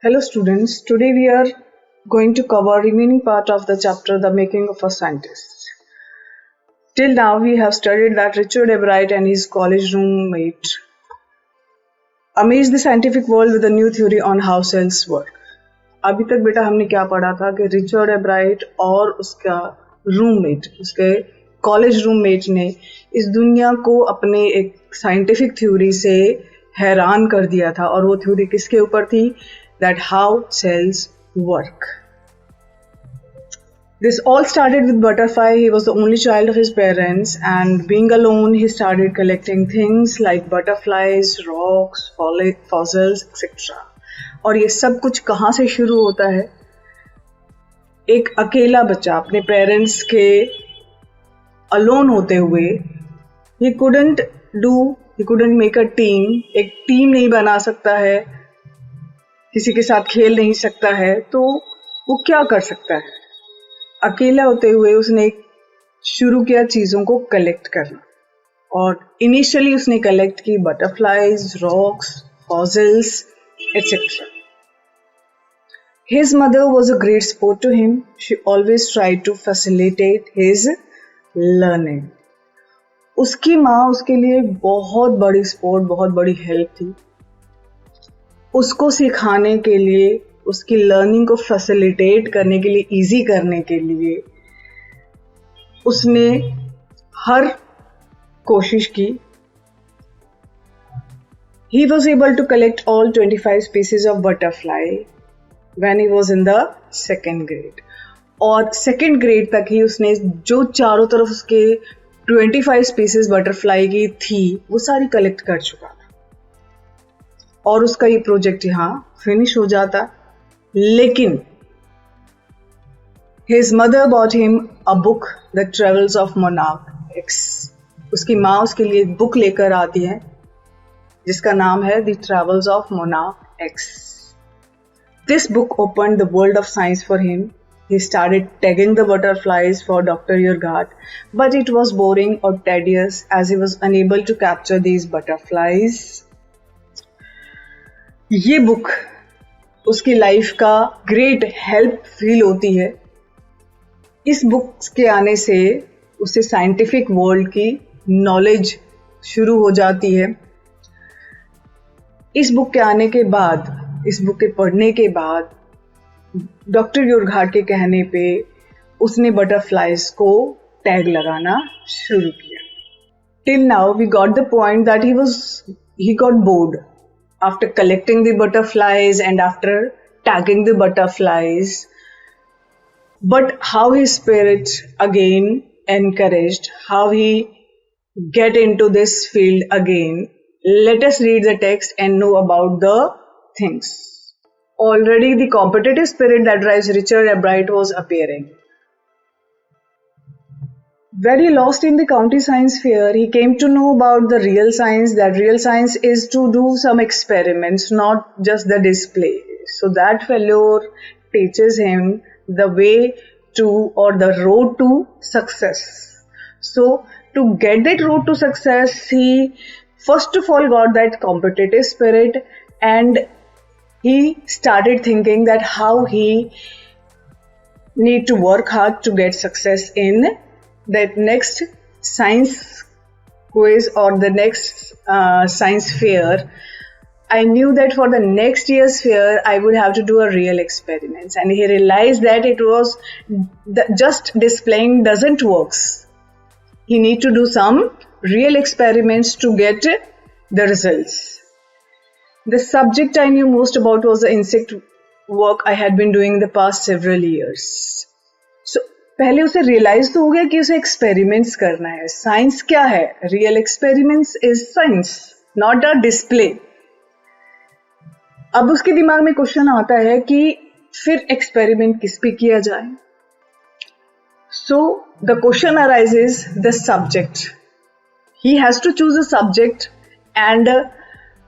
Hello students, today we are going to cover remaining part of the chapter The Making of a Scientist. Till now we have studied that Richard Ebright and his college roommate amazed the scientific world with a new theory on how cells work. अभी तक बेटा हमने क्या पढ़ा था कि Richard एब्राइट और उसका रूममेट, उसके कॉलेज रूममेट ने इस दुनिया को अपने एक साइंटिफिक थ्योरी से हैरान कर दिया था और वो थ्योरी किसके ऊपर थी? That how cells work. This all started with Butterfly. He was the only child of his parents, and being alone, he started collecting things like butterflies, rocks, fossils, etc. और ये सब कुछ कहाँ से शुरू होता है? एक अकेला बच्चा अपने पेरेंट्स के अलोन होते हुए he couldn't make a team. एक टीम नहीं बना सकता है, किसी के साथ खेल नहीं सकता है, तो वो क्या कर सकता है? अकेला होते हुए उसने शुरू किया चीज़ों को कलेक्ट करना और इनिशियली उसने कलेक्ट की butterflies, rocks, fossils etc. His mother was a great sport to him. She always tried to facilitate his learning. उसकी माँ उसके लिए बहुत बड़ी सपोर्ट, बहुत बड़ी हेल्प थी. उसको सिखाने के लिए, उसकी लर्निंग को फैसिलिटेट करने के लिए, इजी करने के लिए उसने हर कोशिश की. He was able to collect all 25 species of butterfly when he was in the second grade. और सेकेंड ग्रेड तक ही उसने जो चारों तरफ उसके 25 स्पीसीज बटरफ्लाई की थी वो सारी कलेक्ट कर चुका था और उसका ये प्रोजेक्ट यहाँ फिनिश हो जाता. लेकिन his mother bought him a book, The Travels of Monarch X. उसकी माँ उसके लिए एक बुक लेकर आती है जिसका नाम है The Travels of Monarch X. This book opened the world of science for him. He started tagging the butterflies for Dr. Urghat, but it was boring or tedious as he was unable to capture these butterflies. ये book उसकी life का great help feel होती है. इस book के आने से उसे साइंटिफिक वर्ल्ड की नॉलेज शुरू हो जाती है. इस बुक के आने के बाद, इस बुक के पढ़ने के बाद डॉक्टर यूरघाट के कहने पे उसने बटरफ्लाइज को टैग लगाना शुरू किया. Till now we got the point that he got bored after collecting the butterflies and after tagging the butterflies, but how his spirit again encouraged, how he get into this field again. Let us read the text and know about the things. Already the competitive spirit that drives Richard Ebright was appearing. Very lost in the county science fair, he came to know about the real science, that real science is to do some experiments, not just the display. So that fellow teaches him the way to, or the road to success. So to get that road to success, he first of all got that competitive spirit and he started thinking that how he need to work hard to get success in that next science quiz or the next science fair. I knew that for the next year's fair I would have to do a real experiments, and he realized that it was just displaying doesn't works. He need to do some real experiments to get the results. The subject I knew most about was the insect work I had been doing the past several years. So पहले उसे realise तो हो गया कि उसे experiments करना है. Science क्या है? Real experiments is science, not a display. अब उसके दिमाग में क्वेश्चन आता है कि फिर एक्सपेरिमेंट किस पे किया जाए. So the question arises the subject. He has to choose a subject and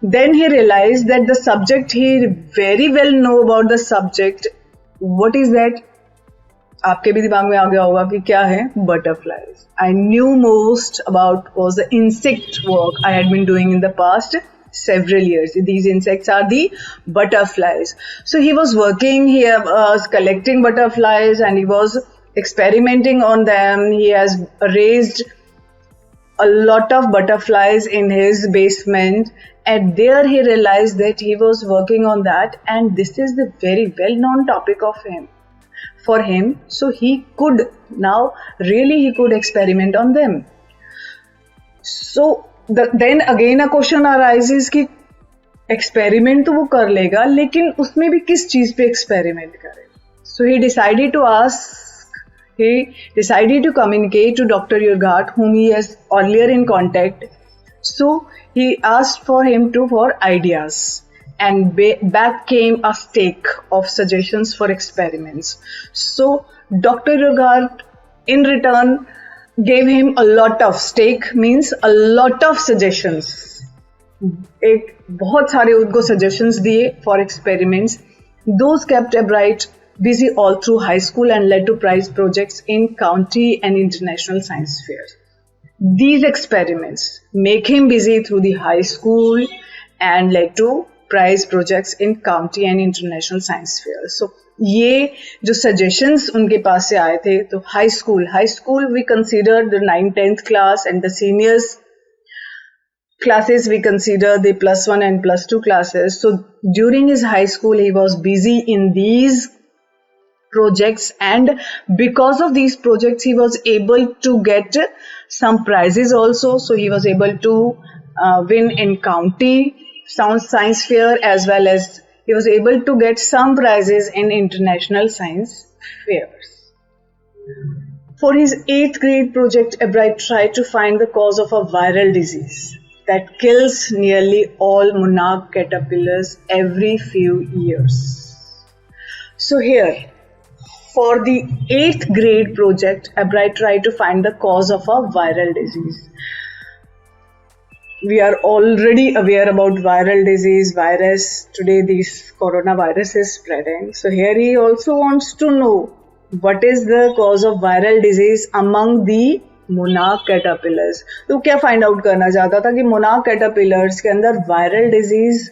then he realized that the subject, he very well know about the subject. What is that? आपके भी दिमाग में आ गया होगा कि क्या है? Butterflies. I knew most about was the insect work I had been doing in the past several years. These insects are the butterflies. So he was working, he was collecting butterflies and he was experimenting on them. He has raised a lot of butterflies in his basement, and there he realized that he was working on that, and this is the very well known topic of him for him. So he could now really he could experiment on them. So then again a question arises कि experiment तो वो कर लेगा, लेकिन उसमें भी किस चीज पे experiment करे. So he decided to communicate to Dr. Urghat, whom he has earlier in contact. So he asked for him for ideas, and back came a stack of suggestions for experiments. So Dr. Urghat in return gave him a lot of stake, means a lot of suggestions. एक बहुत सारे उनको suggestions दिए for experiments. Those kept Ebright busy all through high school and led to prize projects in county and international science fairs. These experiments make him busy through the high school and led to prize projects in county and international science fairs. So ये जो suggestions उनके पास से आए थे, तो high school we consider the 9th 10th class, and the seniors classes we consider the +1 and +2 classes. So during his high school he was busy in these projects, and because of these projects he was able to get some prizes also. So he was able to win in county science fair, as well as he was able to get some prizes in international science fairs. For his 8th grade project, Ebright tried to find the cause of a viral disease that kills nearly all monarch caterpillars every few years. So here, for the 8th grade project, Ebright tried to find the cause of a viral disease. We are already aware about viral disease, virus. Today this coronavirus is spreading. So here he also wants to know what is the cause of viral disease among the monarch caterpillars. तो क्या find out करना चाहता था कि monarch caterpillars के अंदर viral disease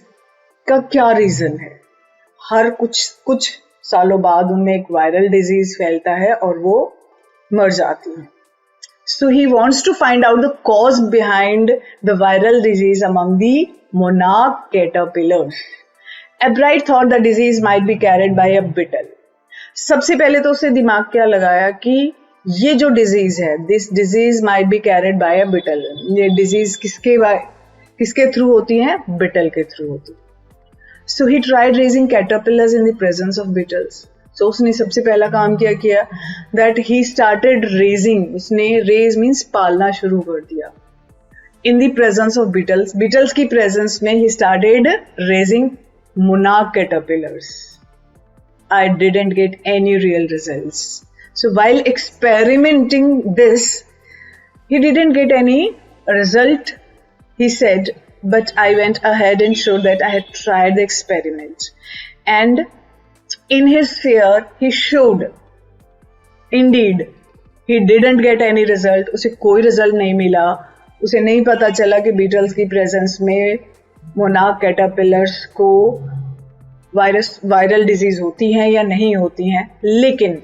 का क्या reason है. हर कुछ सालों बाद उनमें एक viral disease फैलता है और वो मर जाती है. So he wants to find out the cause behind the viral disease among the monarch caterpillars. Ebright thought the disease might be carried by a beetle. सबसे पहले तो उसने दिमाग क्या लगाया कि ये जो disease है, this disease might be carried by a beetle. ये disease किसके through होती है? Beetle के through होती है. So he tried raising caterpillars in the presence of beetles. So उसने सबसे पहला काम क्या किया, that he started raising, उसने raise means पालना शुरू कर दिया in the presence of beetles. Beetles की presence में he started raising monarch caterpillars. I didn't get any real results. So while experimenting this, he didn't get any result, he said, but I went ahead and showed that I had tried the experiment. And in his fear, he showed. Indeed, he didn't get any result. उसे कोई result नहीं मिला. उसे नहीं पता चला कि beetles की presence में monarch caterpillars को viral disease होती हैं या नहीं होती हैं. लेकिन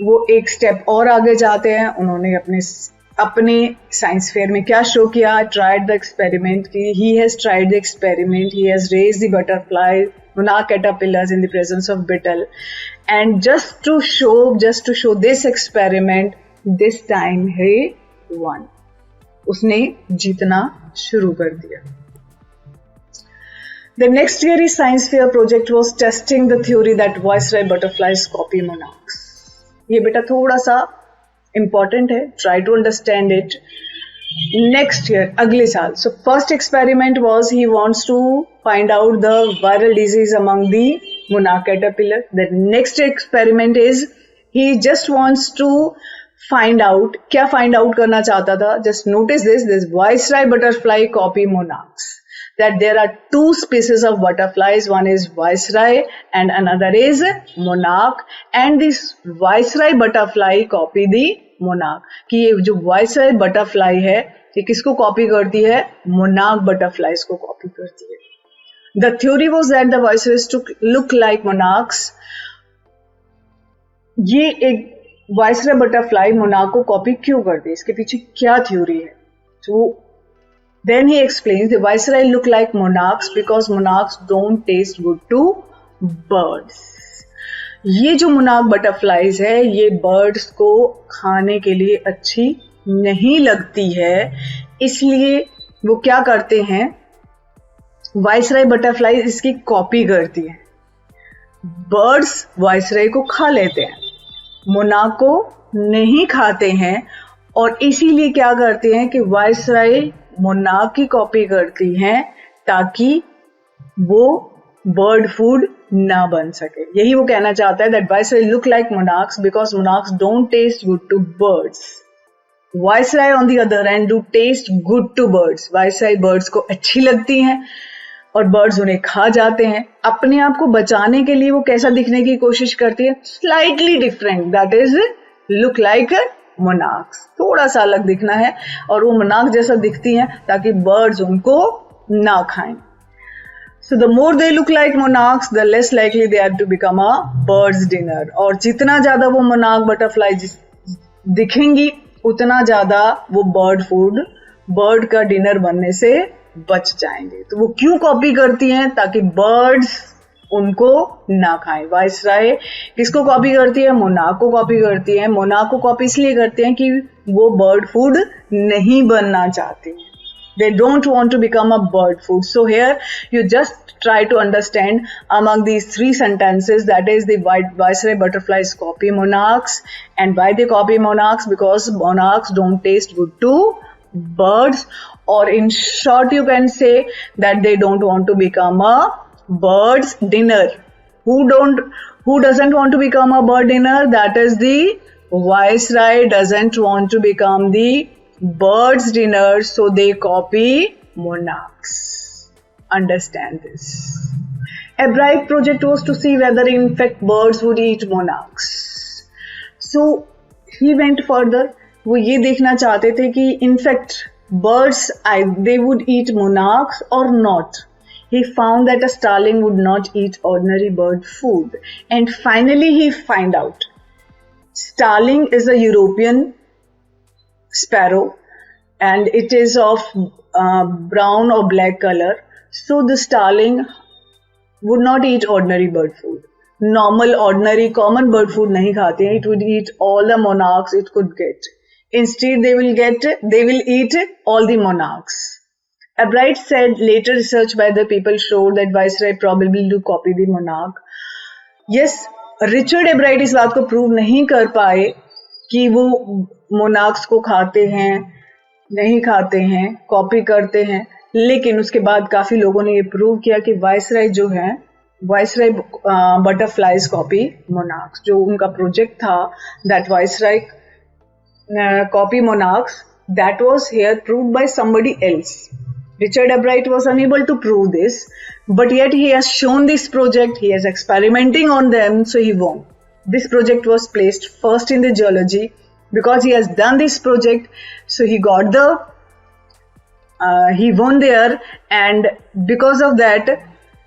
वो एक स्टेप और आगे जाते हैं. उन्होंने अपने साइंस फेयर में क्या शो किया, tried the experiment. He has tried the experiment, he has raised the butterfly monarch caterpillars in the presence of beetle, and just to show this experiment, this time he won. उसने जीतना शुरू कर दिया. The next year his science fair project was testing the theory that viceroy butterflies copy monarchs. ये बेटा थोड़ा सा important है, try to understand it. Next year, अगले साल. So first experiment was he wants to find out the viral disease among the monarch caterpillar. The next experiment is he just wants to find out, क्या find out करना चाहता था? Just notice this viceroy butterfly copy monarchs. That there are two species of butterflies, one is viceroy and another is monarch, and this viceroy butterfly copy the monarch. कि ये जो viceroy butterfly है ये किसको copy करती है? Monarch butterflies को copy करती है. The theory was that the viceroys to look like monarchs. ये एक वाइसरॉय बटरफ्लाई मोनार्क को कॉपी क्यों करती है? इसके पीछे क्या थ्योरी है? So then he explains the viceroy look like monarchs because monarchs don't taste good to birds. ये जो मोनार्क बटरफ्लाइज है ये बर्ड्स को खाने के लिए अच्छी नहीं लगती है, इसलिए वो क्या करते हैं? वाइसरॉय बटरफ्लाई इसकी कॉपी करती है. बर्ड्स वाइसरॉय को खा लेते हैं, मोनार्क को नहीं खाते हैं, और इसीलिए क्या करते हैं कि वाइसरॉय मोनार्क की कॉपी करती हैं ताकि वो बर्ड फूड ना बन सके. यही वो कहना चाहता है that viceroy look like monarchs because monarchs don't taste good to birds. Viceroy on the other hand do taste good to birds. Viceroy birds को अच्छी लगती हैं और बर्ड्स उन्हें खा जाते हैं. अपने आप को बचाने के लिए वो कैसा दिखने की कोशिश करती है? Slightly different, that is look like monarchs. थोड़ा सा अलग दिखना है और वो मोनार्क जैसा दिखती हैं ताकि बर्ड्स उनको ना खाएं. So the more they look like monarchs, the less likely they are to become a bird's dinner. और जितना ज्यादा वो मोनार्क बटरफ्लाई दिखेंगी उतना ज्यादा वो बर्ड का डिनर बनने से बच जाएंगे. तो वो क्यों कॉपी करती हैं? ताकि बर्ड्स उनको ना खाएं. वाइसरॉय किसको कॉपी करती है? मोनार्क को कॉपी करती है. मोनार्क को कॉपी इसलिए करती हैं कि वो बर्ड फूड नहीं बनना चाहती हैं. They don't want to become a bird food. So here you just try to understand among these three sentences, that is the viceroy butterflies copy monarchs. And why they copy monarchs? Because monarchs don't taste good to birds. Or in short you can say that they don't want to become a bird's dinner. Who doesn't want to become a bird dinner? That is the viceroy doesn't want to become the bird's dinner, so they copy monarchs. Understand this. A bright project was to see whether in fact birds would eat monarchs. So he went further. वो ये देखना चाहते थे कि in fact birds they would eat monarchs or not. He found that a starling would not eat ordinary bird food, and finally he find out starling is a European sparrow and it is of brown or black color. So the starling would not eat ordinary bird food. Normal, ordinary, common bird food नहीं खाते हैं. It would eat all the monarchs it could get. Instead they will eat all the monarchs. Albright said later research by the people showed that viceroy probably do copy the monarch. Yes, Richard एब्राइट इस बात को prove नहीं कर पाए कि वो monarchs को खाते हैं, नहीं खाते हैं, कॉपी करते हैं, लेकिन उसके बाद काफी लोगों ने ये प्रूव किया कि वाइसरॉय जो है, वाइसरॉय बटरफ्लाइज कॉपी मोनार्क्स, जो उनका प्रोजेक्ट था that viceroy copy monarchs, that was here proved by somebody else. Richard Albright was unable to prove this, but yet he has shown this project, he is experimenting on them, so he won. This project was placed first in the geology because he has done this project, so he got he won there, and because of that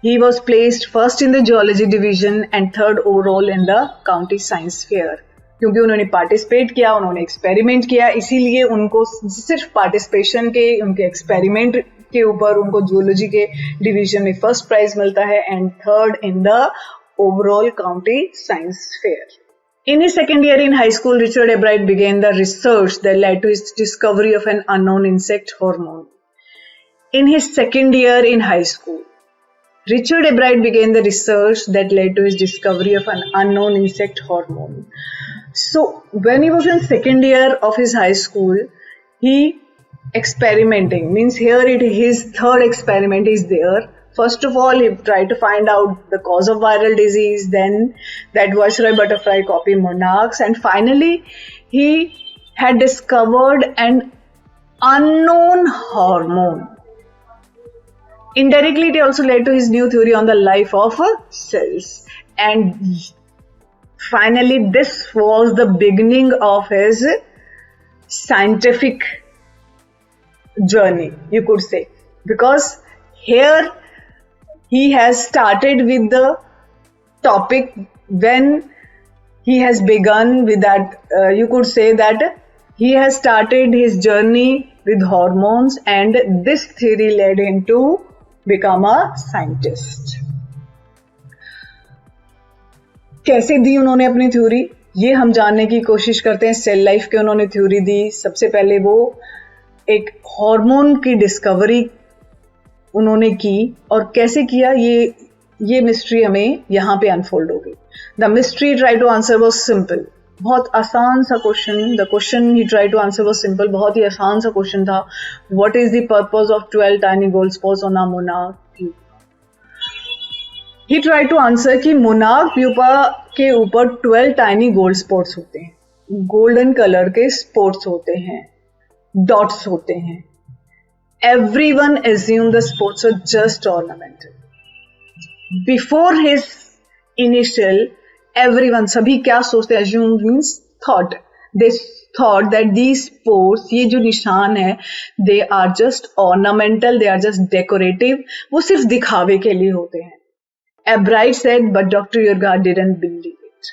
he was placed first in the geology division and third overall in the county science fair. क्योंकि उन्होंने participate किया, उन्होंने experiment किया, इसीलिए उनको सिर्फ participation के, उनके एक्सपेरिमेंट के ऊपर उनको जूलॉजी के डिवीजन में फर्स्ट प्राइज मिलता है and third in the overall county science fair. In his second year in high school, Richard Albright began the research that led to his discovery of an unknown insect hormone. In his second year in high school, Richard Albright began the research that led to his discovery of an unknown insect hormone. So when he was in second year of his high school, he experimenting, means here his third experiment is there. First of all, he tried to find out the cause of viral disease, then that viceroy butterfly copy monarchs, and finally he had discovered an unknown hormone. Indirectly, it also led to his new theory on the life of cells. And finally, this was the beginning of his scientific journey, you could say, because here he has started with the topic when he has begun with that, you could say that he has started his journey with hormones, and this theory led him to become a scientist. कैसे दी उन्होंने अपनी theory, ये हम जानने की कोशिश करते हैं. सेल लाइफ के उन्होंने थ्योरी दी. सबसे पहले वो एक हार्मोन की डिस्कवरी उन्होंने की, और कैसे किया ये मिस्ट्री हमें यहाँ पे अनफोल्ड होगी. The mystery try to answer was simple. बहुत आसान सा question. The question he try to answer was simple. बहुत ही आसान सा क्वेश्चन था. What is the purpose of 12 tiny gold spots on a monarch pupa. He try to answer कि monarch pupa के ऊपर 12 टाइनी गोल्ड स्पॉट्स होते हैं. गोल्डन कलर के स्पॉट्स होते हैं, डॉट्स होते हैं. Everyone assumed the sports were just ornamental. Before his initial, everyone, सभी क्या सोचते हैं? Assume means thought. They thought that these sports, ये जो निशान है, they are just ornamental, they are just decorative. वो सिर्फ दिखावे के लिए होते हैं. Ebright said, but Dr. Urquhart didn't believe it.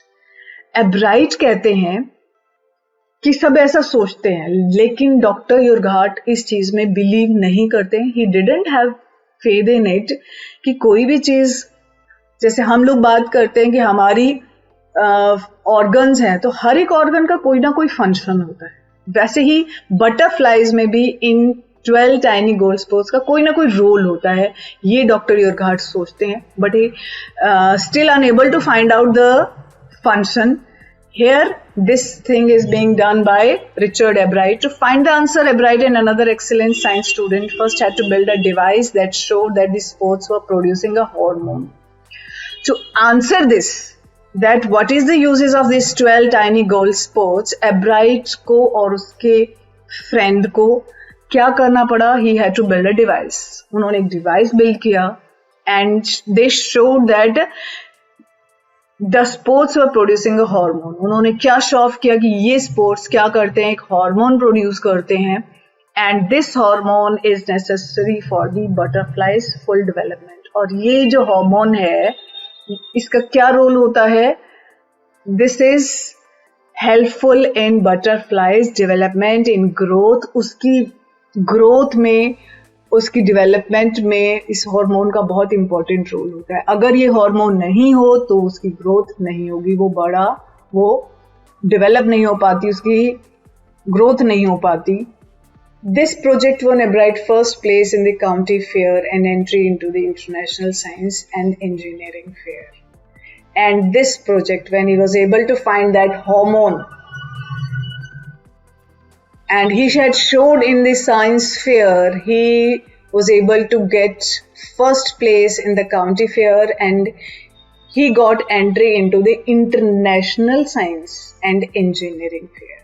Ebright कहते हैं कि सब ऐसा सोचते हैं, लेकिन डॉक्टर युरघाट इस चीज में बिलीव नहीं करते. He didn't have faith in it कि कोई भी चीज, जैसे हम लोग बात करते हैं कि हमारी ऑर्गन्स हैं, तो हर एक ऑर्गन का कोई ना कोई फंक्शन होता है. वैसे ही बटरफ्लाइज में भी इन 12 टाइनी गोल्ड स्पॉट्स का कोई ना कोई रोल होता है. ये डॉक्टर युरघाट सोचते हैं, but he still unable to find out the function. Here, this thing is being done by Richard Ebright. To find the answer, Ebright and another excellent science student first had to build a device that showed that the spots were producing a hormone. To answer this, that what is the uses of these 12 tiny gold spots, Ebright को और उसके friend को क्या करना पड़ा? He had to build a device. उन्होंने एक device build किया, and they showed that the sports were producing a hormone. उन्होंने क्या शो ऑफ किया कि ये स्पोर्ट्स क्या करते हैं? एक हार्मोन प्रोड्यूस करते हैं, and this hormone is necessary for the butterflies full development. और ये जो हार्मोन है, इसका क्या रोल होता है? This is helpful in butterflies development, in growth. उसकी ग्रोथ में, उसकी डेवलपमेंट में इस हार्मोन का बहुत इंपॉर्टेंट रोल होता है. अगर ये हार्मोन नहीं हो तो उसकी ग्रोथ नहीं होगी, वो डेवलप नहीं हो पाती, उसकी ग्रोथ नहीं हो पाती. This project won Ebright first place in the county fair and entry into the International Science and Engineering Fair. And this project, when he was able to find that hormone, and he had showed in the science fair, he was able to get first place in the county fair, and he got entry into the International Science and Engineering Fair.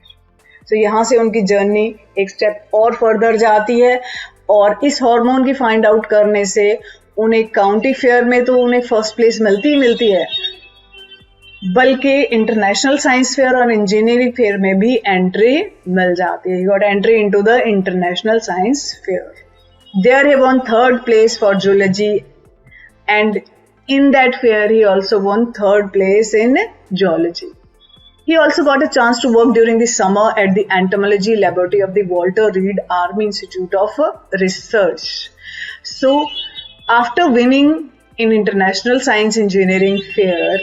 So यहाँ से उनकी journey एक step और further जाती है, और इस hormone की फाइंड आउट करने से उन्हें काउंटी फेयर में तो उन्हें फर्स्ट प्लेस मिलती है, बल्कि इंटरनेशनल साइंस फेयर और इंजीनियरिंग फेयर में भी एंट्री मिल जाती है. He got entry into the international science fair. There he won 3rd place for zoology, and in that fair he also won 3rd place in geology. He also got a chance to work during the summer at the entomology laboratory of the Walter Reed Army Institute of Research. So after winning in international science engineering fair,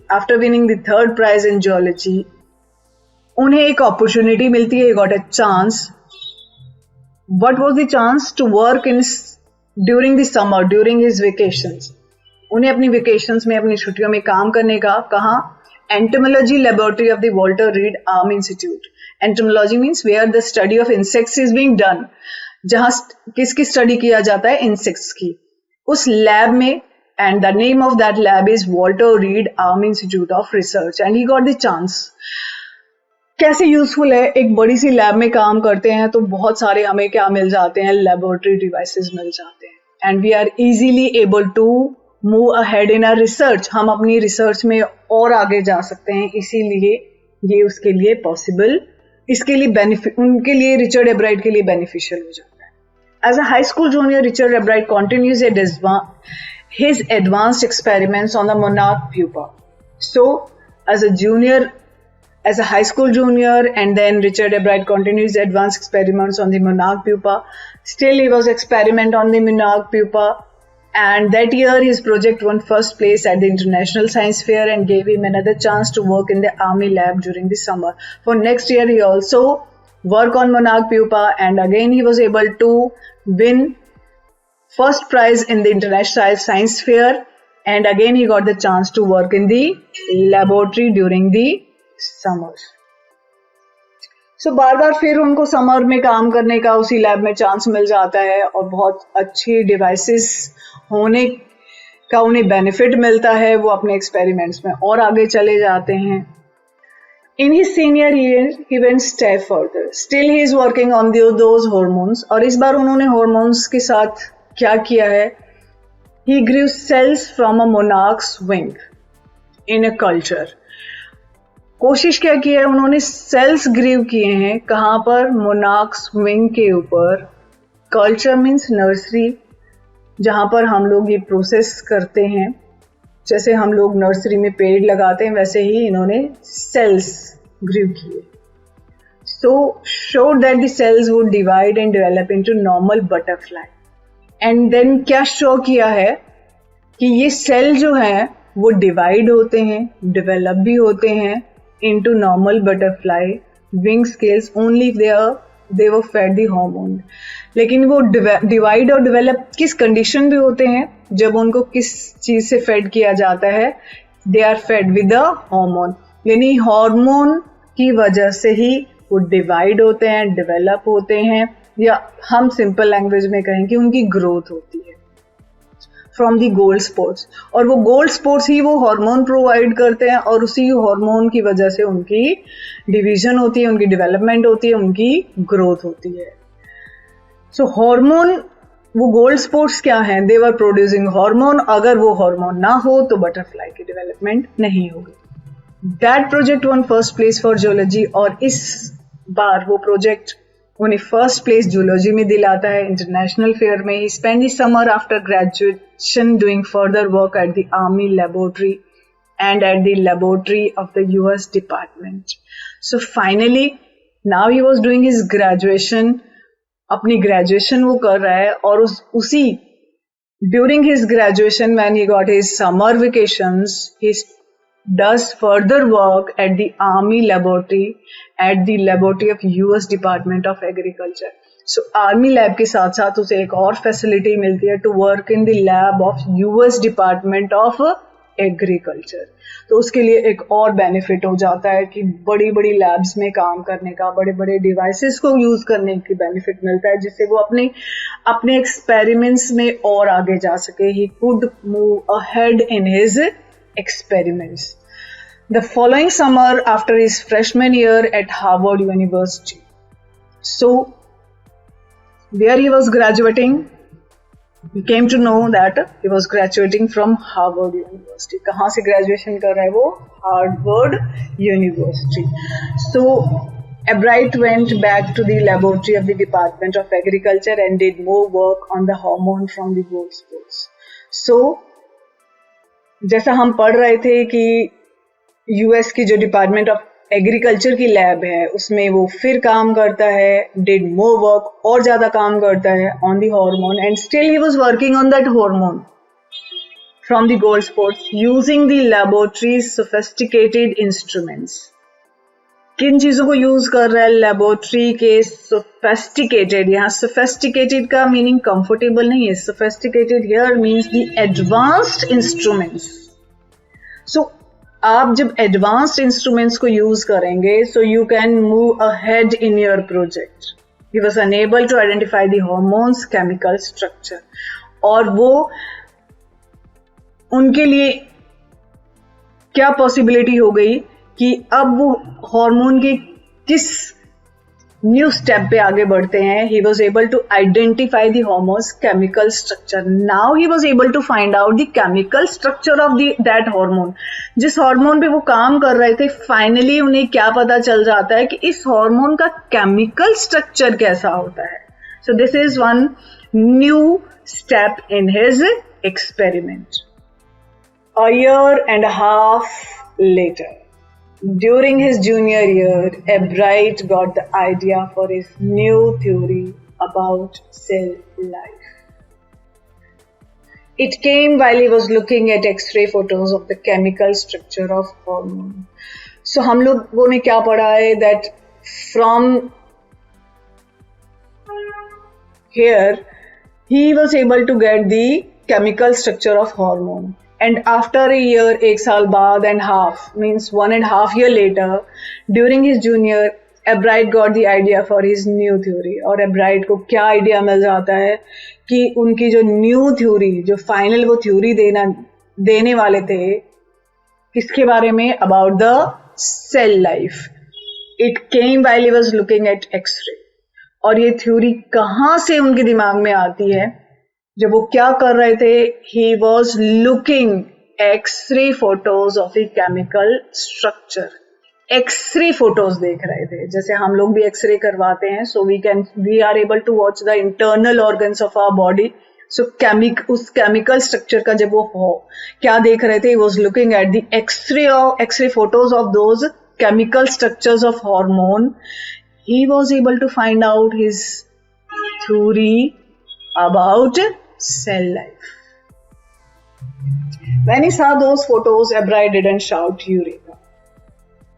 after winning the 3rd prize in geology, उन्हें एक opportunity मिलती है. He got a chance. What was the chance? To work in during the summer, during his vacations. उन्हें अपनी vacations में, अपनी छुट्टियों में काम करने का. कहाँ? Entomology laboratory of the Walter Reed Army Institute. Entomology means where the study of insects is being done. जहाँ किसकी स्टडी किया जाता है? इंसेक्ट्स की. उस लैब में, and the name of that lab is Walter Reed Army Institute of Research, and he got the chance. कैसे useful है? एक बड़ी सी लैब में काम करते हैं तो बहुत सारे हमें क्या मिल जाते हैं? लेबोरेटरी डिवाइसेस मिल जाते हैं, and we are easily able to move ahead in our research. हम अपनी रिसर्च में और आगे जा सकते हैं, इसीलिए ये उसके लिए पॉसिबल, इसके लिए बेनिफिट, उनके लिए, रिचर्ड एब्राइट के लिए बेनिफिशियल हो जाता है. As a high school junior, Richard Ebright continues his advanced experiments on the monarch pupa. So, as a high school junior, and then Richard Ebright continues advanced experiments on the monarch pupa. Still, he was experiment on the monarch pupa, and that year his project won first place at the International Science Fair and gave him another chance to work in the Army lab during the summer. For next year, he also worked on monarch pupa, and again he was able to win first prize in the International Science Fair, and again he got the chance to work in the laboratory during the summer. So बार बार फिर उनको summer में काम करने का उसी lab में चांस मिल जाता है और बहुत अच्छी डिवाइसेस होने का उन्हें बेनिफिट मिलता है. वो अपने एक्सपेरिमेंट्स में और आगे चले जाते हैं. In his senior year he went step further. Still he is working on those hormones, और इस बार उन्होंने हॉर्मोन्स के साथ क्या किया है? He grew cells from a monarch's wing in a culture. कोशिश क्या की है उन्होंने? सेल्स ग्रीव किए हैं. कहाँ पर? मोनार्क्स विंग के ऊपर. कल्चर मीन्स नर्सरी, जहाँ पर हम लोग ये प्रोसेस करते हैं. जैसे हम लोग नर्सरी में पेड़ लगाते हैं, वैसे ही इन्होंने सेल्स ग्रीव किए. So showed that the cells would divide and develop into normal butterfly. And then क्या शो किया है कि ये सेल जो है वो डिवाइड होते हैं, डेवलप भी होते हैं into normal butterfly wing scales only if they were fed the hormone. लेकिन वो डिवाइड और डेवलप किस कंडीशन पे होते हैं? जब उनको किस चीज से फेड किया जाता है? They are fed with the hormone. यानी हार्मोन की वजह से ही वो डिवाइड होते हैं, डेवलप होते हैं, या हम सिंपल लैंग्वेज में कहें कि उनकी ग्रोथ होती है फ्रॉम दी गोल्ड स्पोर्ट्स. और वो गोल्ड स्पोर्ट्स ही वो हार्मोन प्रोवाइड करते हैं, और उसी हार्मोन की वजह से उनकी डिवीजन होती है, उनकी डेवलपमेंट होती है, उनकी ग्रोथ होती है. सो हार्मोन, वो गोल्ड स्पोर्ट्स क्या हैं? दे वर प्रोड्यूसिंग हार्मोन. अगर वो हार्मोन ना हो तो बटरफ्लाई की डेवलपमेंट नहीं होगी. That project one first place for geology, और इस बार वो प्रोजेक्ट उन्हें फर्स्ट प्लेस जूलॉजी में दिलाता है इंटरनेशनल फेयर में. He spend the summer after graduation doing further work at the army laboratory and at the laboratory of the US department. So finally now he was doing his graduation. अपनी graduation वो कर रहा है, और उसी during his graduation when he got his summer vacations, he does further work at the Army laboratory at the laboratory of US Department of Agriculture. So Army lab के साथ साथ उसे एक और फैसिलिटी मिलती है to work in the lab of US Department of Agriculture. तो उसके लिए एक और बेनिफिट हो जाता है कि बड़ी बड़ी लैब्स में काम करने का, बड़े बड़े डिवाइसेस को यूज करने की बेनिफिट मिलता है, जिससे वो अपने एक्सपेरिमेंट्स में और आगे जा सके. He could move ahead in his experiments. The following summer, after his freshman year at Harvard University, so where he was graduating, he came to know that he was graduating from Harvard University. कहाँ से graduation कर रहा है वो? Harvard University. So Ebright went back to the laboratory of the Department of Agriculture and did more work on the hormone from the gold spores. So जैसा हम पढ़ रहे थे कि यूएस की जो डिपार्टमेंट ऑफ एग्रीकल्चर की लैब है उसमें वो फिर काम करता है, डिड मोर वर्क, और ज्यादा काम करता है on the hormone, and still he was working on that hormone from the gold sports using the laboratory sophisticated instruments. किन चीजों को यूज कर रहा है? लेबोरेटरी के सोफिस्टिकेटेड. यहाँ सोफिस्टिकेटेड का मीनिंग कंफर्टेबल नहीं है. Sophisticated here means the advanced instruments. So आप जब एडवांस्ड इंस्ट्रूमेंट्स को यूज करेंगे, so you can move ahead in your project. He was unable to identify the hormones chemical structure, और वो उनके लिए क्या पॉसिबिलिटी हो गई कि अब वो हार्मोन के किस न्यू स्टेप पे आगे बढ़ते हैं. He was able to identify the hormones chemical structure. Now he was able to find out the chemical structure of that hormone. जिस हार्मोन पे वो काम कर रहे थे, फाइनली उन्हें क्या पता चल जाता है कि इस हार्मोन का केमिकल स्ट्रक्चर कैसा होता है. So this is one new step in his experiment. A year and a half later, during his junior year, Ebright got the idea for his new theory about cell life. It came while he was looking at X-ray photos of the chemical structure of hormone. So हम लोगों ने क्या पढ़ा है that from here he was able to get the chemical structure of hormone. And after a year, एक साल बाद and half, means 1.5 years later, during his junior, Ebright got the idea for his new theory. और Ebright को क्या idea मिल जाता है कि उनकी जो new theory, जो final वो theory देने वाले थे, किसके बारे में? About the cell life. It came while he was looking at X-ray. और ये theory कहाँ से उनके दिमाग में आती है? जब वो क्या कर रहे थे? He was looking X-ray photos of the chemical structure. X-ray photos देख रहे थे. जैसे हम लोग भी X-ray करवाते हैं, so we are able to watch the internal organs of our body. So उस chemical structure का जब वो क्या देख रहे थे? He was looking at the X-ray photos of those chemical structures of hormone. He was able to find out his theory about cell life. When he saw those photos, Ebright didn't shout Eureka.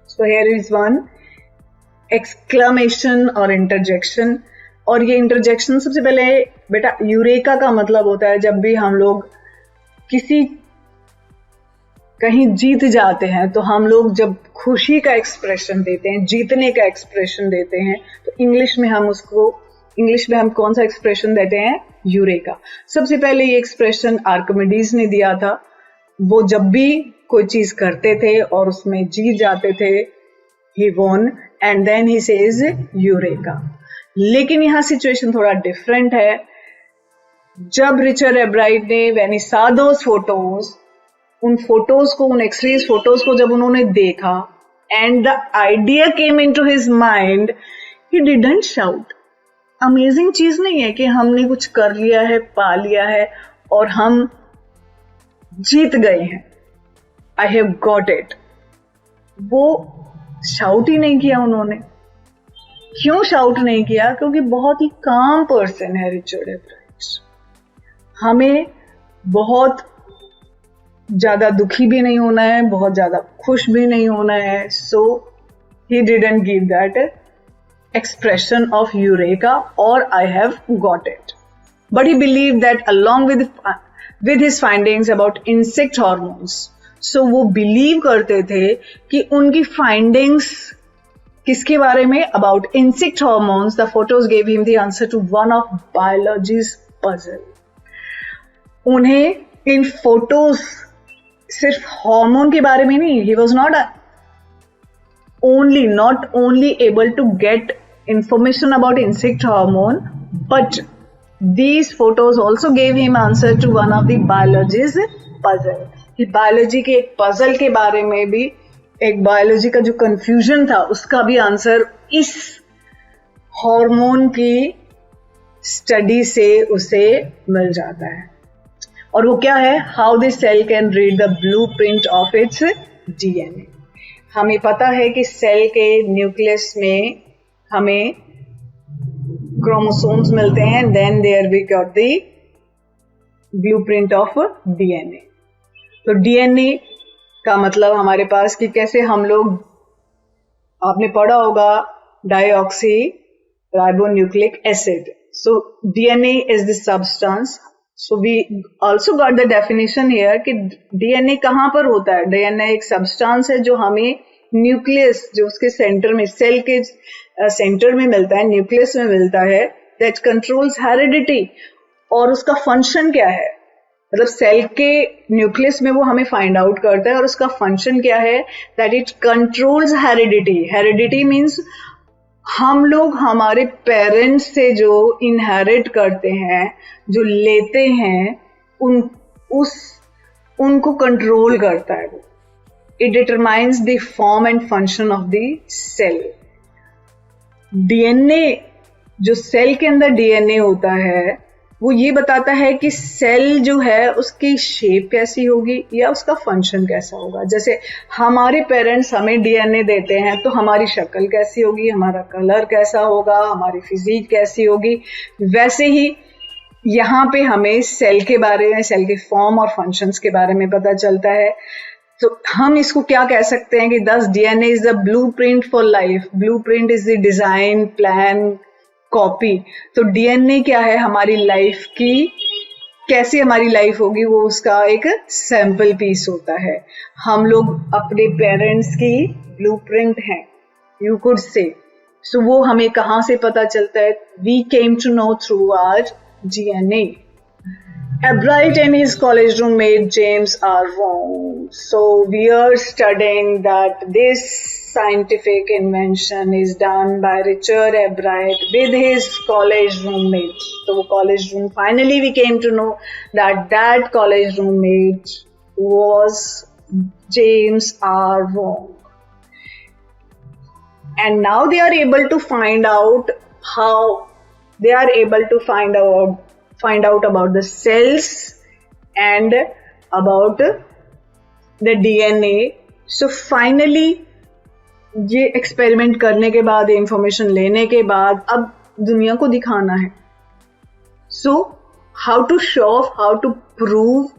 So here is one exclamation or interjection. और ये interjection सबसे पहले बेटा eureka का मतलब होता है जब भी हम लोग किसी कहीं जीत जाते हैं तो हम लोग जब खुशी का एक्सप्रेशन देते हैं, जीतने का एक्सप्रेशन देते हैं, तो इंग्लिश में हम कौन सा एक्सप्रेशन देते हैं? यूरेका. सबसे पहले ये एक्सप्रेशन आर्किमिडीज ने दिया था. वो जब भी कोई चीज करते थे और उसमें जीत जाते थे, he won and then he says eureka. लेकिन यहाँ सिचुएशन थोड़ा डिफरेंट है. जब रिचर्ड एब्राइट ने when he saw those photos, उन फोटोज को, उन एक्सरेज फोटोज को जब उन्होंने देखा and the idea came into his mind, he didn't shout. Amazing चीज नहीं है कि हमने कुछ कर लिया है, पा लिया है और हम जीत गए हैं. I have got it. वो शाउट ही नहीं किया उन्होंने. क्यों शाउट नहीं किया? क्योंकि बहुत ही काम पर्सन है रिचर्ड एब्राइट. हमें बहुत ज्यादा दुखी भी नहीं होना है, बहुत ज्यादा खुश भी नहीं होना है. So he didn't give that expression of eureka or I have got it. But he believed that along with his findings about insect hormones, so वो believe करते थे कि उनकी findings किसके बारे में? About insect hormones. The photos gave him the answer to one of biology's puzzle. उन्हें इन photos सिर्फ हार्मोन के बारे में नहीं, he was not only able to get information about insect hormone, but these photos also gave him answer to one of the biology's puzzle. कि biology के एक puzzle के बारे में भी, एक biology का जो confusion था उसका भी आंसर इस हार्मोन की स्टडी से उसे मिल जाता है. और वो क्या है? How the cell can read the blueprint of its DNA. हमें पता है कि सेल के न्यूक्लियस में हमें क्रोमोसोम्स मिलते हैं, then there we got the blueprint of DNA. तो डीएनए का मतलब हमारे पास कि कैसे हम लोग, आपने पढ़ा होगा deoxyribonucleic acid. So DNA is the substance. So we also got the definition here कि डीएनए कहाँ पर होता है? डीएनए एक सब्सटेंस है जो हमें न्यूक्लियस, जो उसके सेंटर में, सेल के सेंटर में मिलता है, न्यूक्लियस में मिलता है, दैट कंट्रोल्स हेरिडिटी. और उसका फंक्शन क्या है? मतलब सेल के न्यूक्लियस में वो हमें फाइंड आउट करता है और उसका फंक्शन क्या है? That it controls heredity. Heredity means हम लोग हमारे पेरेंट्स से जो इनहेरिट करते हैं, जो लेते हैं, उनको कंट्रोल करता है वो. It determines the form and function of the cell. DNA जो सेल के अंदर डीएनए होता है वो ये बताता है कि सेल जो है उसकी शेप कैसी होगी या उसका फंक्शन कैसा होगा। जैसे हमारे पेरेंट्स हमें डीएनए देते हैं तो हमारी शक्ल कैसी होगी, हमारा कलर कैसा होगा, हमारी फिजिक कैसी होगी, वैसे ही यहाँ पे हमें सेल के बारे में, सेल के फॉर्म और फंक्शंस के बारे में पता चलता है। तो हम इसको क्या कह सकते हैं कि दस DNA is the blueprint for life. Blueprint is the design, plan, copy. तो डीएनए क्या है, हमारी लाइफ की, कैसी हमारी लाइफ होगी वो उसका एक सैंपल पीस होता है। हम लोग अपने पेरेंट्स की ब्लूप्रिंट हैं, यू कुड से। सो वो हमें कहाँ से पता चलता है? We came to know through our DNA. Albright and his college roommate James are wrong. So we are studying that this scientific invention is done by Richard Albright with his college roommate. So college room, finally we came to know that college roommate was James R. Wong. And now they are able to find out about the cells and about the DNA. So finally ये experiment करने के बाद, information लेने के बाद अब दुनिया को दिखाना है. So how to show off, how to prove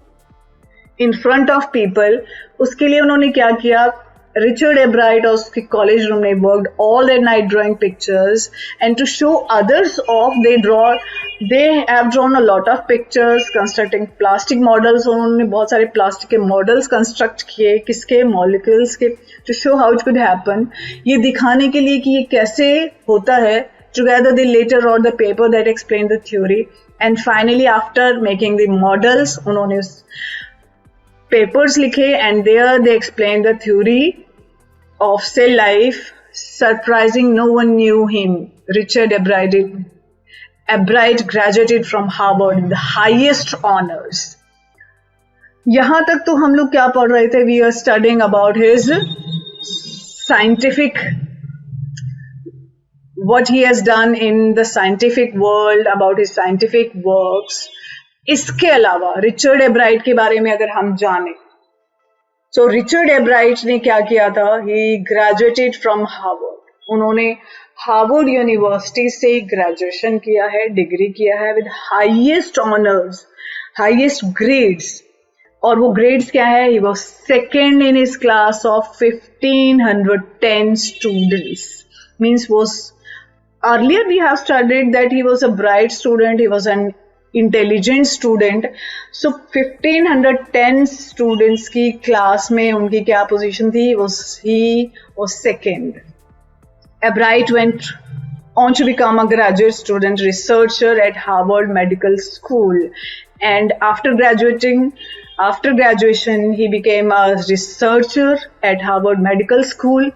in front of people, उसके लिए उन्होंने क्या किया? Richard Albright और उसके कॉलेज रूम ने worked all their night drawing pictures, and to show others off they have drawn a lot of pictures constructing plastic models. उन्होंने बहुत सारे प्लास्टिक के मॉडल्स कंस्ट्रक्ट किए, किसके? मॉलिक्यूल्स के, to show how it could happen. ये दिखाने के लिए कि ये कैसे होता है. Together they later wrote the paper that explained the theory, and finally after making the models उन्होंने papers लिखे, and there they explained the theory of cell life. Surprising, no one knew him. Richard Albright graduated from Harvard with the highest honors. यहाँ तक तो हम लोग क्या पढ़ रहे थे? We are studying about his scientific, what he has done in the scientific world, about his scientific works. इसके अलावा रिचर्ड एब्राइट के बारे में अगर हम जाने, तो रिचर्ड एब्राइट ने क्या किया था? ही ग्रेजुएटेड फ्रॉम हार्वर्ड. उन्होंने हार्वर्ड यूनिवर्सिटी से ग्रेजुएशन किया है, डिग्री किया है with highest honours, highest grades. और वो ग्रेड्स क्या है? He was second in his class of 1510 students. Means was earlier we have studied that he was a bright student, he was an intelligent student. So 1510 students की class में उनकी क्या position थी? He was second. Albright went on to become a graduate student researcher at Harvard Medical School, and after graduation he became a researcher at Harvard Medical School.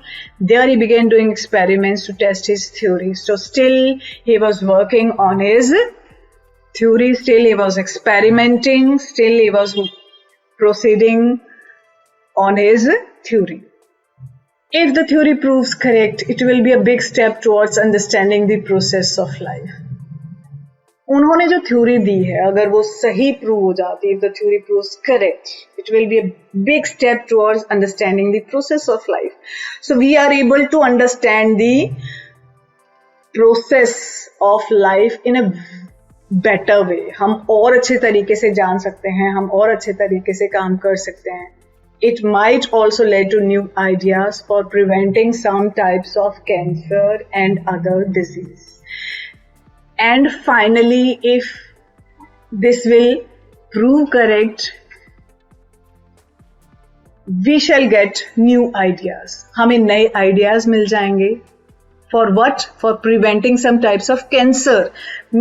There he began doing experiments to test his theory. So still he was working on his theory, still he was experimenting, still he was proceeding on his theory. If the theory proves correct, it will be a big step towards understanding the process of life. उन्होंने जो theory दी है, अगर वो सही prove हो जाती, if the theory proves correct, it will be a big step towards understanding the process of life. So we are able to understand the process of life in a better way. हम और अच्छे तरीके से जान सकते हैं, हम और अच्छे तरीके से काम कर सकते हैं. It might also lead to new ideas for preventing some types of cancer and other disease. And finally, if this will prove correct, we shall get new ideas. हमें नए ideas मिल जाएंगे. For what? For preventing some types of cancer.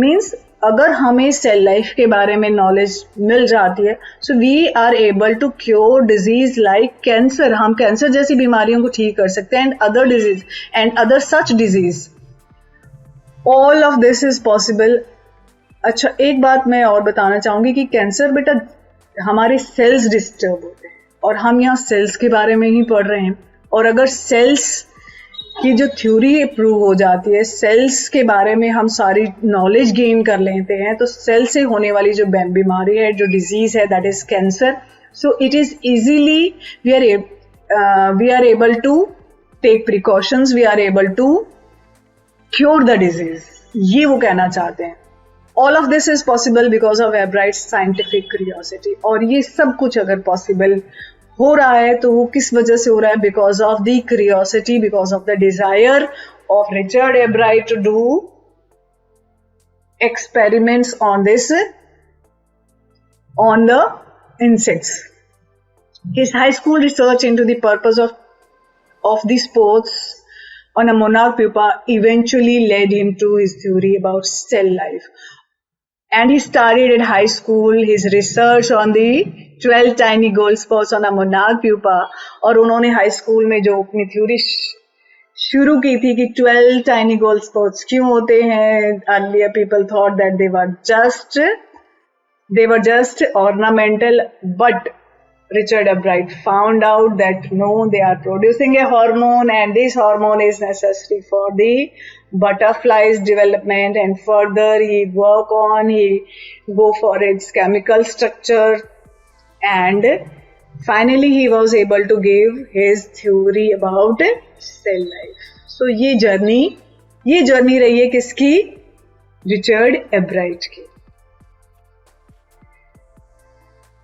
Means अगर हमें cell life के बारे में knowledge मिल जाती है, so we are able to cure disease like cancer. हम कैंसर जैसी बीमारियों को ठीक कर सकते हैं, and other disease and other such disease. All of this is possible. अच्छा, एक बात मैं और बताना चाहूंगी कि कैंसर, बेटा, हमारे सेल्स डिस्टर्ब होते हैं और हम यहाँ सेल्स के बारे में ही पढ़ रहे हैं. और अगर सेल्स कि जो थ्योरी प्रूव हो जाती है, सेल्स के बारे में हम सारी नॉलेज गेन कर लेते हैं, तो सेल से होने वाली जो बीमारी है, जो डिजीज है, that is cancer, so it is easily we are able to take precautions, we are able to cure the disease, ये वो कहना चाहते हैं. All of this is possible because of Ebright's scientific curiosity. और ये सब कुछ अगर पॉसिबल हो रहा है तो वो किस वजह से हो रहा है? Because of the curiosity, because of the desire of Richard Ebright to do experiments on the insects. His high school research into the purpose of the sports on a monarch pupa eventually led him to his theory about cell life. And he started at high school his research on the 12 tiny gold spots on a monarch pupa. और उन्होंने high school में जो अपनी theory शुरू की थी कि 12 tiny gold spots क्यों होते हैं. Earlier people thought that they were just ornamental, but Richard Ebright found out that no, they are producing a hormone, and this hormone is necessary for the butterfly's development, and further he go for its chemical structure, and finally he was able to give his theory about cell life. So ये journey रही है किसकी? Richard एब्राइट की.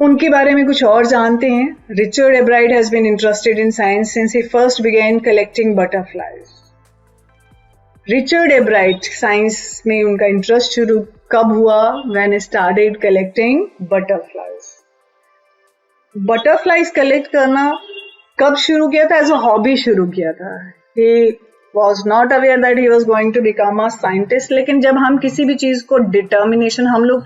उनके बारे में कुछ और जानते हैं. Richard Ebright has been interested in science since he first began collecting butterflies. Richard Ebright science में उनका इंटरेस्ट शुरू कब हुआ? When he started collecting butterflies. Butterflies collect करना कब शुरू किया था? एज अ हॉबी शुरू किया था. He was not aware that he was going to become a scientist. लेकिन जब हम किसी भी चीज को डिटर्मिनेशन, हम लोग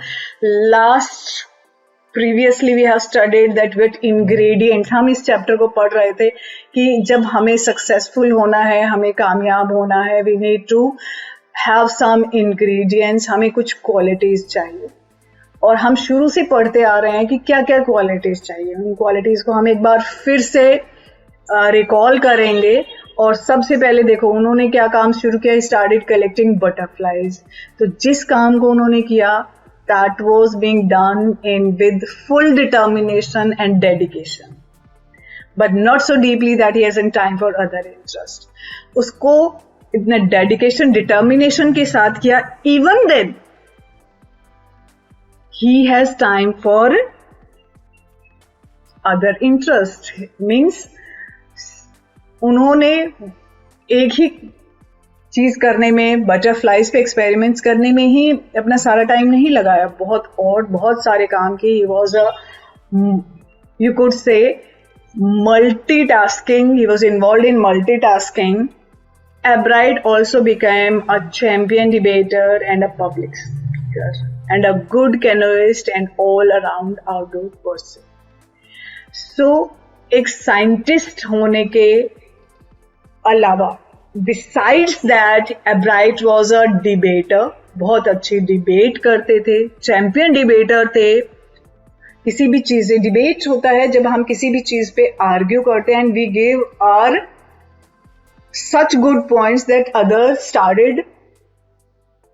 previously we have studied that with ingredients, हम इस चैप्टर को पढ़ रहे थे कि जब हमें सक्सेसफुल होना है, हमें कामयाब होना है, we need to have some ingredients, हमें कुछ क्वालिटीज चाहिए. और हम शुरू से पढ़ते आ रहे हैं कि क्या क्या क्वालिटीज चाहिए. उन क्वालिटीज को हम एक बार फिर से रिकॉल करेंगे. और सबसे पहले देखो उन्होंने क्या काम शुरू किया. Started collecting butterflies. तो जिस काम को उन्होंने किया, that was being done with full determination and dedication, but not so deeply that he hasn't time for other interest. उसको इतना dedication, determination के साथ किया. Even then, he has time for other interest. Means उन्होंने एक ही चीज करने में, बटरफ्लाइज पे एक्सपेरिमेंट्स करने में ही अपना सारा टाइम नहीं लगाया. बहुत सारे काम किए. He was you could say multitasking. He was involve in multitasking. Ebright also became a champion debater and a public speaker and a good canoeist and all around outdoor person. So एक scientist होने के अलावा, Besides that, Ebright was a debater. बहुत अच्छी debate करते थे, champion debater थे. किसी भी चीज से डिबेट होता है जब हम किसी भी चीज पे आर्ग्यू करते हैं, and we give our such good points that others started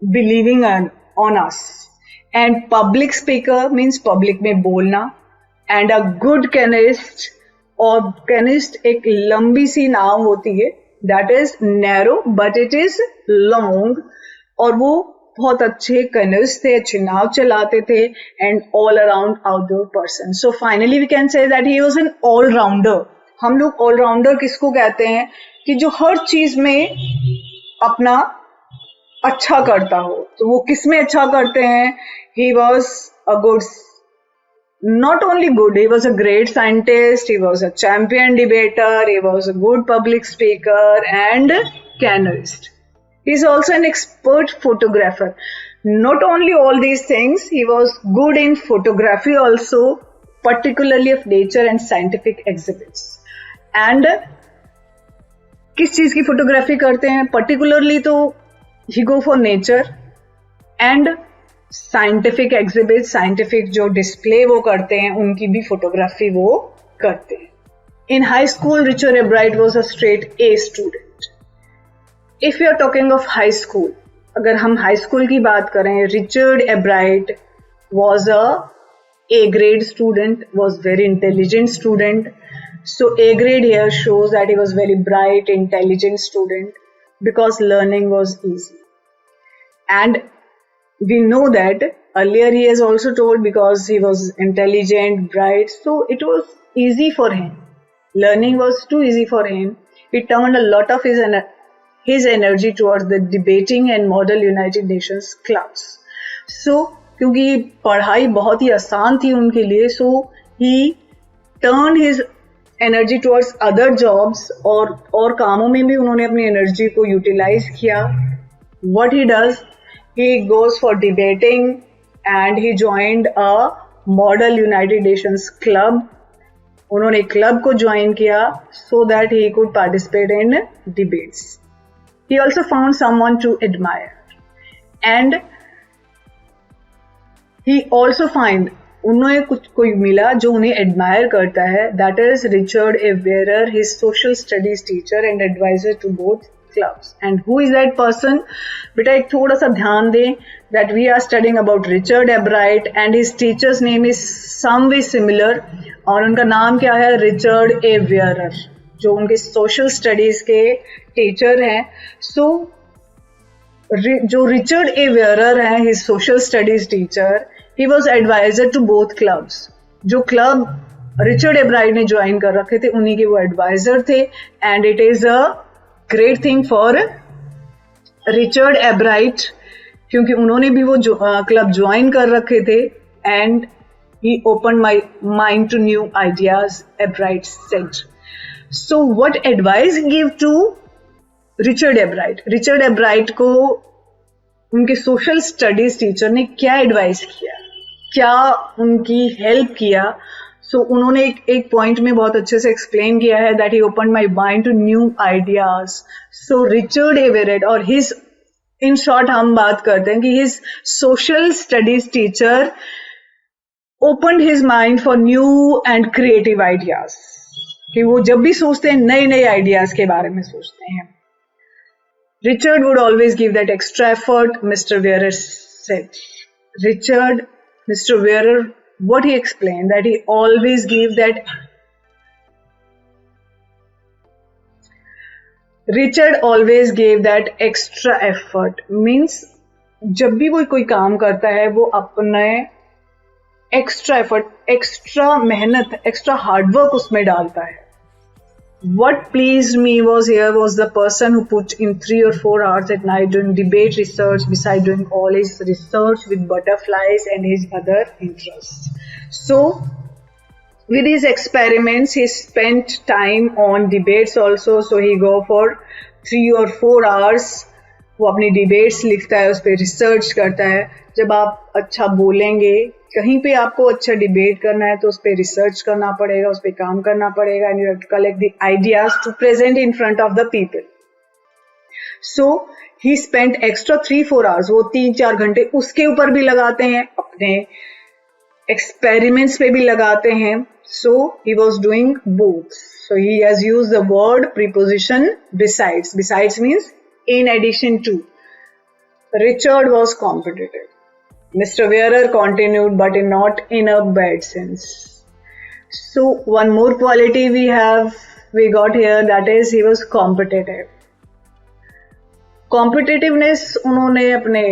believing on us. And public speaker means public में बोलना. एंड अ गुड कैनिस्ट, और कैनिस्ट एक लंबी सी नाव होती है, that is narrow but it is long. और वो बहुत अच्छे कैनोइस्ट थे, अच्छी नाव चलाते थे, and all around outdoor person. So finally we can say that he was an all rounder. हम लोग all rounder किसको कहते हैं? कि जो हर चीज में अपना अच्छा करता हो. तो वो किस में अच्छा करते हैं? He was a good, not only good, he was a great scientist, he was a champion debater, he was a good public speaker and canoeist. He is also an expert photographer. Not only all these things, he was good in photography also, particularly of nature and scientific exhibits. And किस चीज की photography करते हैं? Particularly तो he go for nature and scientific exhibit, scientific जो display वो करते हैं, उनकी भी फोटोग्राफी वो करते हैं. In high school Richard Ebright was a straight A student. If you are talking of high school, अगर हम हाई स्कूल की बात करें, Richard Ebright was a grade student, was very intelligent student. So A grade here shows that he was very bright, intelligent student because learning was easy. And we know that earlier he has also told because he was intelligent, bright, so it was easy for him. Learning was too easy for him. He turned a lot of his energy towards the debating and Model United Nations clubs. So क्योंकि पढ़ाई बहुत ही आसान थी उनके लिए, so he turn his energy towards other jobs, और कामों में भी उन्होंने अपनी एनर्जी को यूटिलाइज किया. What he does, he goes for debating and he joined a model United Nations club. उन्होंने क्लब को ज्वाइन किया so that he could participate in debates. He also found someone to admire and he also find उन्हें कुछ कोई मिला जो उन्हें admire करता है. That is Richard A Weir, his social studies teacher and advisor to both clubs. And who is that person? बेटा एक थोड़ा सा ध्यान दें that we are studying about Richard Ebright and his teacher's name is some way similar, और उनका नाम क्या है? रिचर्ड ए वेयर, जो उनके सोशल स्टडीज के टीचर हैं. सो जो रिचर्ड ए वेयर है, his social studies teacher, he was advisor to both clubs. जो क्लब रिचर्ड एब्राइट ने ज्वाइन कर रखे थे उन्हीं के वो एडवाइजर थे. And it is a great thing for Richard Ebright क्योंकि उन्होंने भी वो क्लब ज्वाइन कर रखे थे. And he open my mind to new ideas, Ebright said. So what advice give to Richard Ebright? Richard Ebright को उनके सोशल स्टडीज टीचर ने क्या एडवाइस किया, क्या उनकी हेल्प किया? सो उन्होंने एक पॉइंट में बहुत अच्छे से एक्सप्लेन किया है that he open my mind to new ideas. So Richard Everett और हिज, इन शॉर्ट हम बात करते हैं कि his social studies teacher open his mind for new and creative ideas, कि वो जब भी सोचते हैं नए नए आइडियाज के बारे में सोचते हैं. Richard would always give that extra effort, Mr. Weir said. Mr. Weir, what he explained, that he always gave that. Richard always gave that extra effort. Means, जब भी वो कोई काम करता है, वो अपने extra effort, extra मेहनत, extra hard work उसमें डालता है. What pleased me was the person who put in 3 or 4 hours at night doing debate research beside doing all his research with butterflies and his other interests. So, with his experiments, he spent time on debates also. So, he go for 3 or 4 hours. वो अपनी debates लिखता है, उस पर research करता है. जब आप अच्छा बोलेंगे, कहीं पे आपको अच्छा डिबेट करना है तो उस पर रिसर्च करना पड़ेगा, उस पर काम करना पड़ेगा. And you have to collect the ideas to present in front of the people. So he spent extra 3-4 hours, वो 3-4 घंटे उसके ऊपर भी लगाते हैं, अपने एक्सपेरिमेंट्स पे भी लगाते हैं. So he was doing both. So he has used the word preposition besides. Besides means in addition to. Richard was competitive. Mr. Weir continued, but not in a bad sense. So one more quality we got here, that is he was competitive. Competitiveness उन्होंने अपने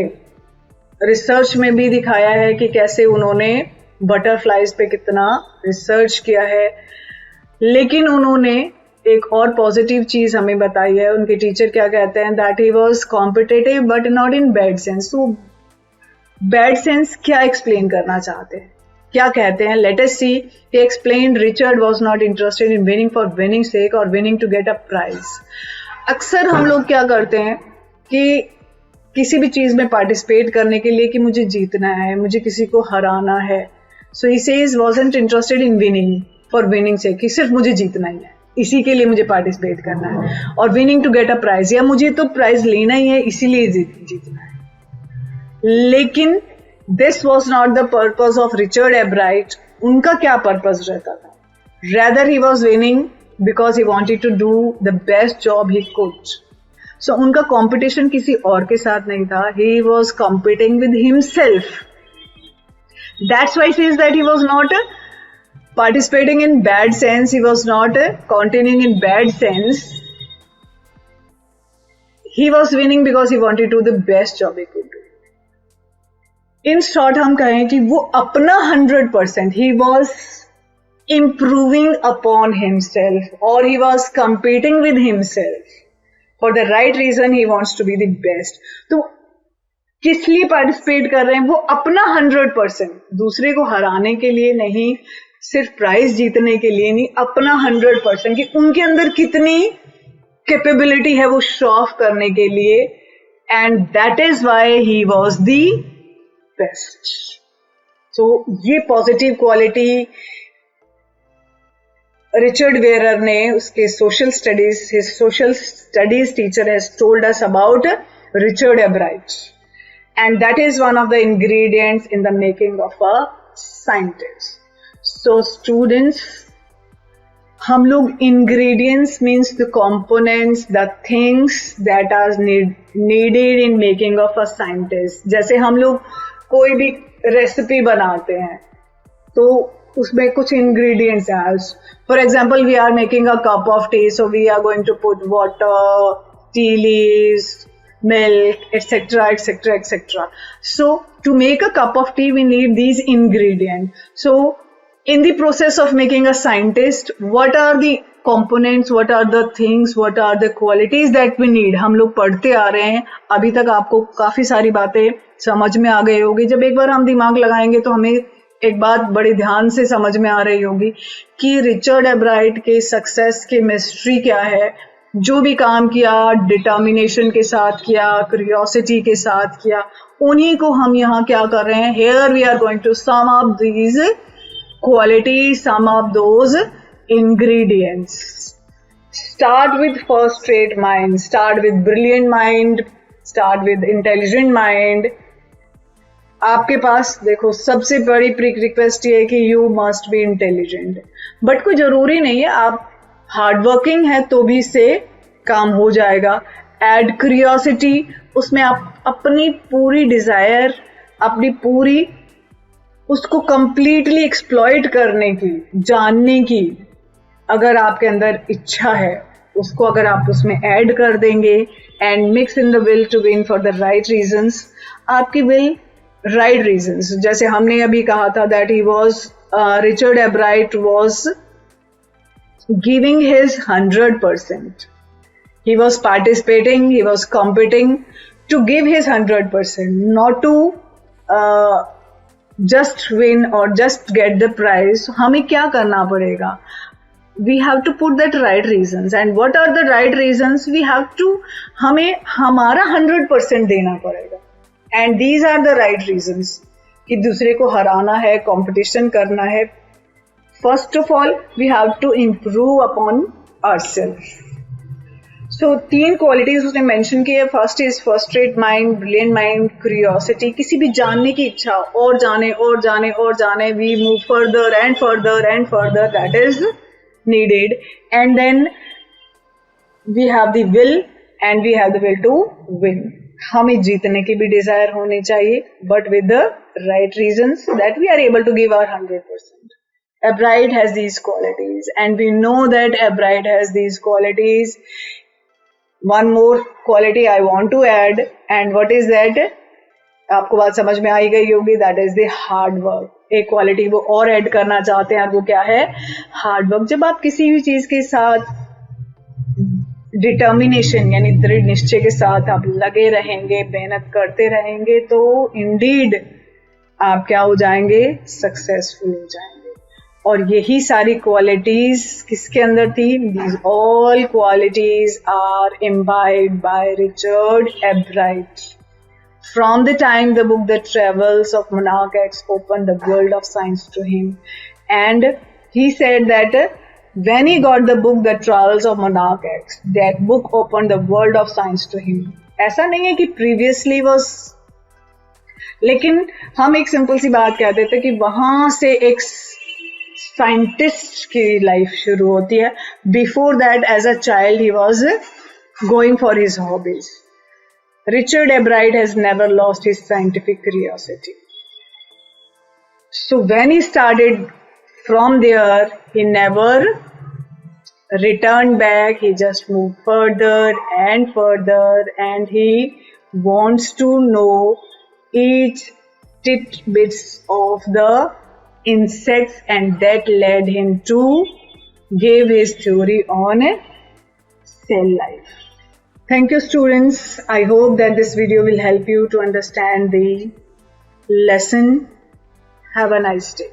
research में भी दिखाया है कि कैसे उन्होंने butterflies पे कितना रिसर्च किया है. लेकिन उन्होंने एक और पॉजिटिव चीज हमें बताई है. उनके टीचर क्या कहते हैं, that he was competitive but not in bad sense. तो बैड सेंस क्या एक्सप्लेन करना चाहते हैं, क्या कहते हैं? Let us see. He explained Richard was not interested in winning for winning sake और winning to get a prize. अक्सर हम लोग क्या करते हैं कि किसी भी चीज में पार्टिसिपेट करने के लिए कि मुझे जीतना है, मुझे किसी को हराना है. So he says wasn't interested in winning for winning sake, कि सिर्फ मुझे जीतना ही है, इसी के लिए मुझे पार्टिसिपेट करना है. और winning to get a prize, या मुझे तो प्राइज लेना ही है इसीलिए जीतना है. लेकिन this was not the purpose of Richard Ebright. उनका क्या पर्पज रहता था? Rather he was winning because he wanted to do the best job he could. So उनका competition किसी और के साथ नहीं था. He was competing with himself. That's why he says that he was not participating in bad sense. He was not continuing in bad sense. He was winning because he wanted to do the best job he could do. In short, हम कहें कि वो अपना 100%, he was improving upon himself, or he was competing with himself. For the right reason, he wants to be the best. तो किस लिए participate कर रहे हैं? वो अपना 100%, दूसरे को हराने के लिए नहीं, सिर्फ प्राइज जीतने के लिए नहीं, अपना 100% कि उनके अंदर कितनी कैपेबिलिटी है वो शो ऑफ करने के लिए. And that is why he was the best. So ये पॉजिटिव क्वालिटी रिचर्ड वेयर ने उसके social studies teacher has told us about Richard Ebright, and that is one of the ingredients in the making of a scientist. So students, हम लोग ingredients means the components, the things that are needed in making of a scientist. जैसे हम लोग कोई भी recipe बनाते हैं तो उसमें कुछ इंग्रेडिएंट्स हैं. For example, we are making a cup of tea, so we are going to put water, tea leaves, milk, etc., etc., etc. So to make a cup of tea, we need these ingredients. So in the process of making a scientist, what are the components, what are the things, what are the qualities that we need? हम लोग पढ़ते आ रहे हैं, अभी तक आपको काफी सारी बातें समझ में आ गई होगी. जब एक बार हम दिमाग लगाएंगे तो हमें एक बात बड़ी ध्यान से समझ में आ रही होगी कि रिचर्ड एब्राइट के सक्सेस की मिस्ट्री क्या है. जो भी काम किया, डिटर्मिनेशन के साथ किया, क्यूरियोसिटी के साथ किया, उन्हीं को हम यहाँ क्या कर रहे हैं. Here we are going to sum up these qualities, sum up those ingredients. Start with first rate mind, start with brilliant mind, start with intelligent mind. आपके पास देखो सबसे बड़ी रिक्वेस्ट ये है कि you must be intelligent. But कोई जरूरी नहीं है, आप हार्ड वर्किंग है तो भी इससे काम हो जाएगा. एड क्यूरियोसिटी, उसमें आप अपनी पूरी डिजायर, अपनी पूरी उसको कंप्लीटली एक्सप्लॉइट करने की, जानने की अगर आपके अंदर इच्छा है, उसको अगर आप उसमें ऐड कर देंगे. And mix in the will to win for the right reasons. आपकी विल राइट रीजंस, जैसे हमने अभी कहा था that he was Richard Ebright was giving his 100%. He was participating, he was competing to give his 100%, not to just win or just get the prize. हमें क्या करना पड़ेगा? We have to put that right reasons. And what are the right reasons? We have to, हमें हमारा 100% देना पड़ेगा. And these are the right reasons कि दूसरे को हराना है, competition करना है. First of all, we have to improve upon ourselves. So 3 qualities उसने मेंशन की है. First is first rate mind, brilliant mind, curiosity. किसी भी जानने की इच्छा, और जाने और जाने और जाने. We move further and further and further, that is needed. And then we have the will, and we have the will to win. हमें जीतने की भी डिजायर होनी चाहिए, but with the right reasons that we are able to give our 100%. Ebright has these qualities, and we know that Ebright has these qualities. One more quality I want to add, and what is that? आपको बात समझ में आई गई होगी. That is the hard work. एक quality वो और add करना चाहते हैं, वो क्या है? Hard work. जब आप किसी भी चीज के साथ डिटर्मिनेशन यानी दृढ़ निश्चय के साथ आप लगे रहेंगे, मेहनत करते रहेंगे, तो इंडीड आप क्या हो जाएंगे? सक्सेसफुल हो जाएंगे. और यही सारी क्वालिटीज किसके अंदर थी? These all qualities are imbibed by Richard Ebright. From the time the book The Travels of Monarch X opened the world of science to him, and he said that when he got the book The Travels of Monarch X, that book opened the world of science to him. ऐसा नहीं है कि previously was, लेकिन हम एक simple सी बात कह देते कि वहां से एक साइंटिस्ट की लाइफ शुरू होती है. Before that as a child he was going for his hobbies. Richard Ebright has never lost his scientific curiosity. So when he started from there, he never returned back. He just moved further and further, and he wants to know each tidbits of the insects, and that led him to give his theory on cell life. Thank you, students. I hope that this video will help you to understand the lesson. Have a nice day.